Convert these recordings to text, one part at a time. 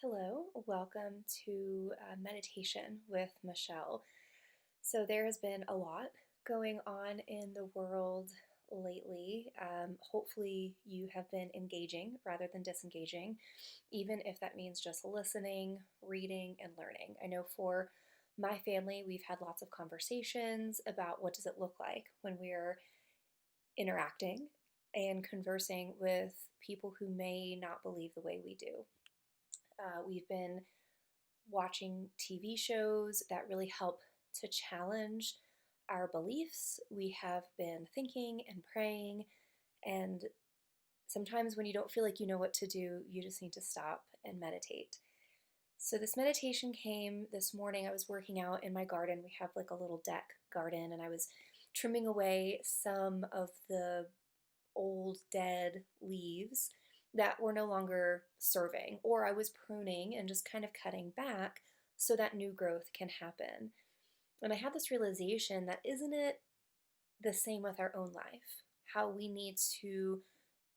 Hello, welcome to Meditation with Michelle. So, there has been a lot going on in the world lately. Hopefully, you have been engaging rather than disengaging, even if that means just listening, reading, and learning. I know for my family, we've had lots of conversations about what does it look like when we're interacting and conversing with people who may not believe the way we do. We've been watching TV shows that really help to challenge our beliefs. We have been thinking and praying, and sometimes when you don't feel like you know what to do, you just need to stop and meditate. So, this meditation came this morning. I was working out in my garden. We have like a little deck garden, and I was trimming away some of the old dead leaves that were no longer serving, or I was pruning and just kind of cutting back so that new growth can happen. And I had this realization that isn't it the same with our own life? How we need to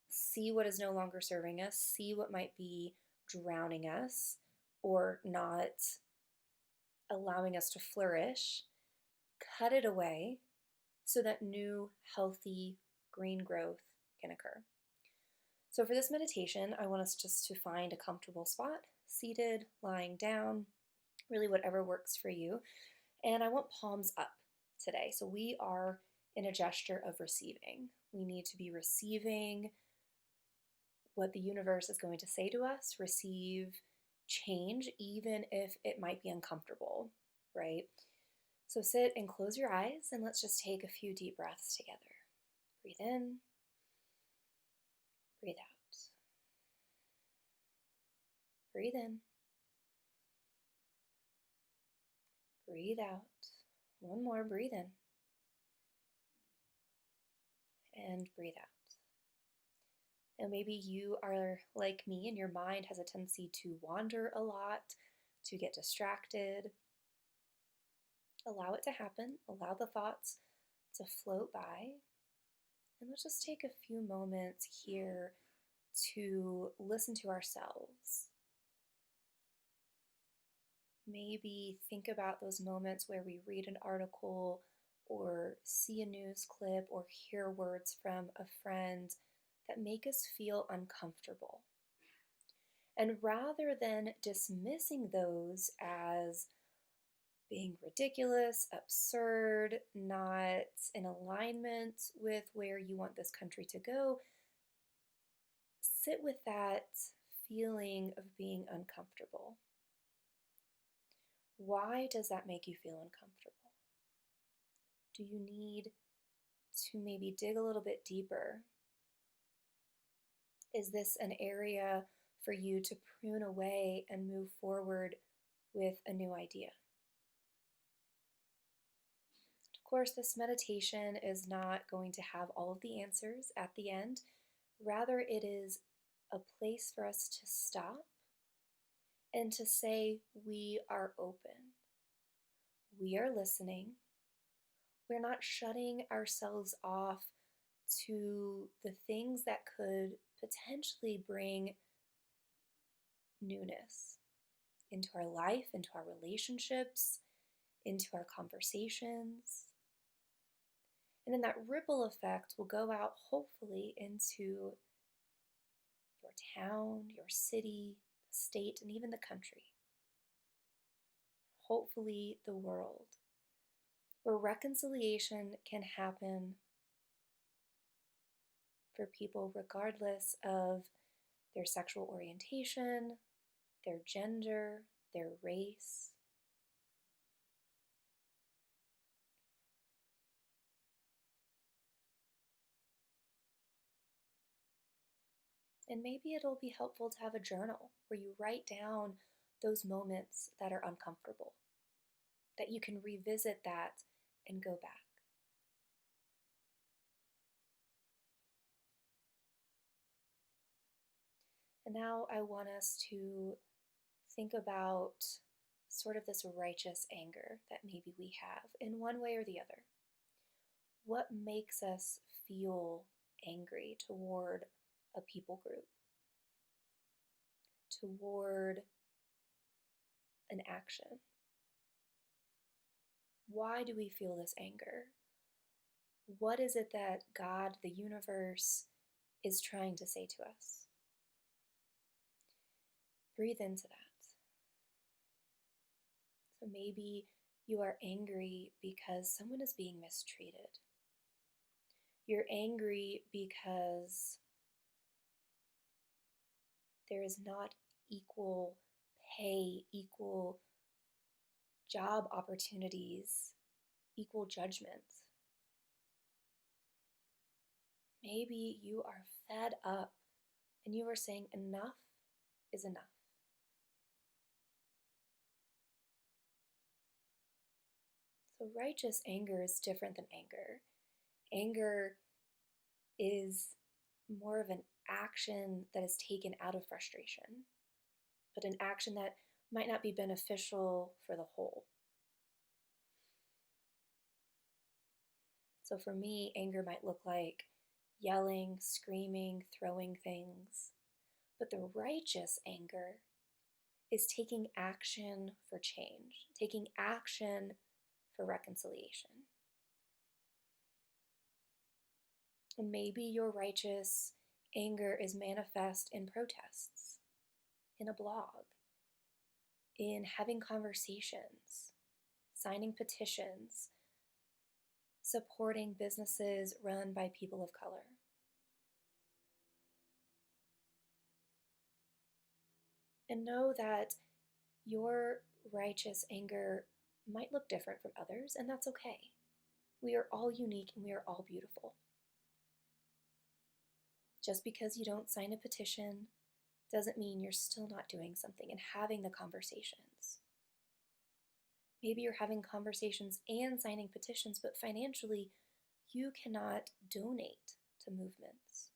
see what is no longer serving us, see what might be drowning us or not allowing us to flourish, cut it away so that new, healthy, green growth can occur. So, for this meditation, I want us just to find a comfortable spot, seated, lying down, really whatever works for you. And I want palms up today. So, we are in a gesture of receiving. We need to be receiving what the universe is going to say to us, receive change, even if it might be uncomfortable, right? So, sit and close your eyes, and let's just take a few deep breaths together. Breathe in, breathe out. Breathe in, breathe out. One more, breathe in, and breathe out. Now, maybe you are like me and your mind has a tendency to wander a lot, to get distracted. Allow it to happen, allow the thoughts to float by. And let's just take a few moments here to listen to ourselves. Maybe think about those moments where we read an article or see a news clip or hear words from a friend that make us feel uncomfortable. And rather than dismissing those as being ridiculous, absurd, not in alignment with where you want this country to go, sit with that feeling of being uncomfortable. Why does that make you feel uncomfortable? Do you need to maybe dig a little bit deeper? Is this an area for you to prune away and move forward with a new idea? Of course, this meditation is not going to have all of the answers at the end. Rather, it is a place for us to stop and to say, we are open. We are listening. We're not shutting ourselves off to the things that could potentially bring newness into our life, into our relationships, into our conversations. And then that ripple effect will go out, hopefully, into your town, your city, the state, and even the country. Hopefully, the world, where reconciliation can happen for people regardless of their sexual orientation, their gender, their race. And maybe it'll be helpful to have a journal where you write down those moments that are uncomfortable, that you can revisit that and go back. And now I want us to think about sort of this righteous anger that maybe we have in one way or the other. What makes us feel angry toward a people group, toward an action. Why do we feel this anger? What is it that God, the universe, is trying to say to us? Breathe into that. So maybe you are angry because someone is being mistreated. You're angry because there is not equal pay, equal job opportunities, equal judgment. Maybe you are fed up and you are saying enough is enough. So righteous anger is different than anger. Anger is more of an action that is taken out of frustration, but an action that might not be beneficial for the whole. So for me, anger might look like yelling, screaming, throwing things. But the righteous anger is taking action for change, taking action for reconciliation. And maybe your righteous anger is manifest in protests, in a blog, in having conversations, signing petitions, supporting businesses run by people of color. And know that your righteous anger might look different from others, and that's okay. We are all unique and we are all beautiful. Just because you don't sign a petition doesn't mean you're still not doing something and having the conversations. Maybe you're having conversations and signing petitions, but financially, you cannot donate to movements.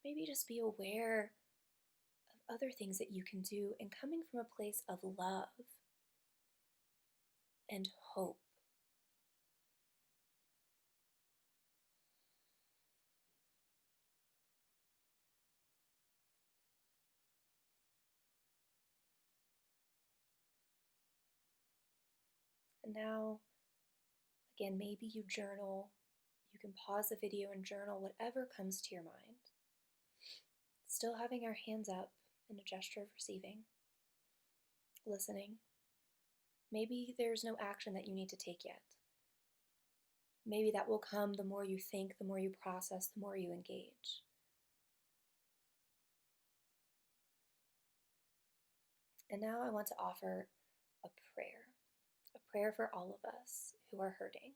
Maybe just be aware of other things that you can do and coming from a place of love and hope. And now, again, maybe you journal. You can pause the video and journal whatever comes to your mind. Still having our hands up in a gesture of receiving, listening. Maybe there's no action that you need to take yet. Maybe that will come the more you think, the more you process, the more you engage. And now I want to offer a prayer for all of us who are hurting.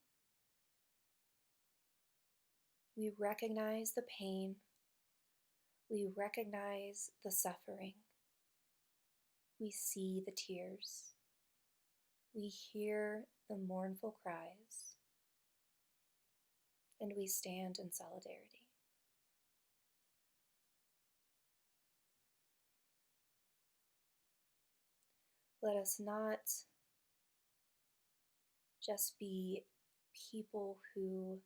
We recognize the pain. We recognize the suffering. We see the tears. We hear the mournful cries. And we stand in solidarity. Let us not just be people who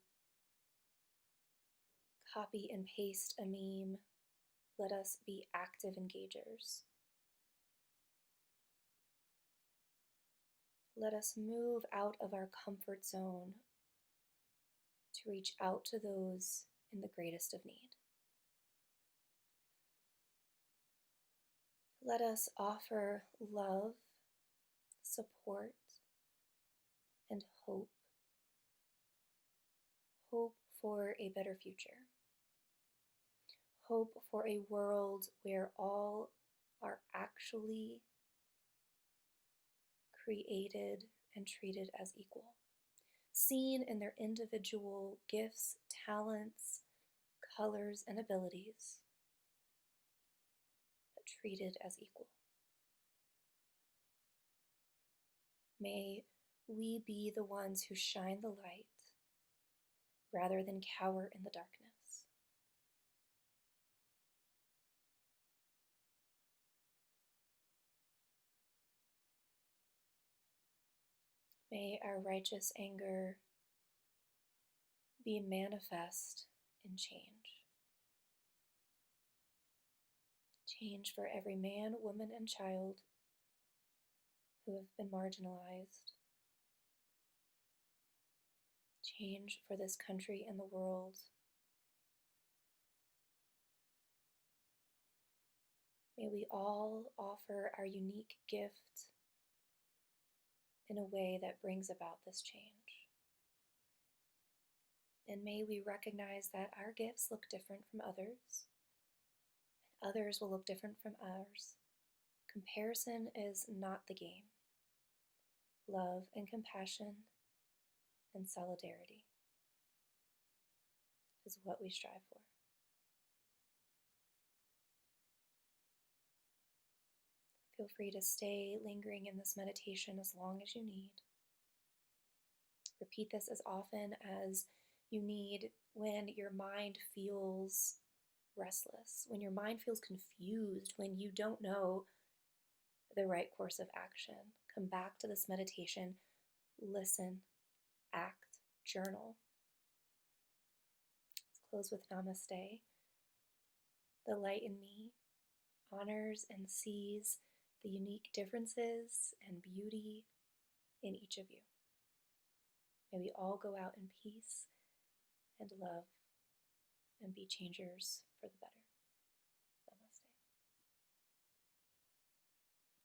copy and paste a meme. Let us be active engagers. Let us move out of our comfort zone to reach out to those in the greatest of need. Let us offer love, support, and hope. Hope for a better future. Hope for a world where all are actually created and treated as equal, seen in their individual gifts, talents, colors, and abilities, but treated as equal. May we be the ones who shine the light rather than cower in the darkness. May our righteous anger be manifest in change. Change for every man, woman, and child who have been marginalized. Change for this country and the world. May we all offer our unique gift in a way that brings about this change. And may we recognize that our gifts look different from others, and others will look different from ours. Comparison is not the game. Love and compassion and solidarity is what we strive for. Feel free to stay lingering in this meditation as long as you need. Repeat this as often as you need when your mind feels restless, when your mind feels confused, when you don't know the right course of action. Come back to this meditation, listen, act, journal. Let's close with Namaste. The light in me honors and sees the unique differences and beauty in each of you. May we all go out in peace and love and be changers for the better.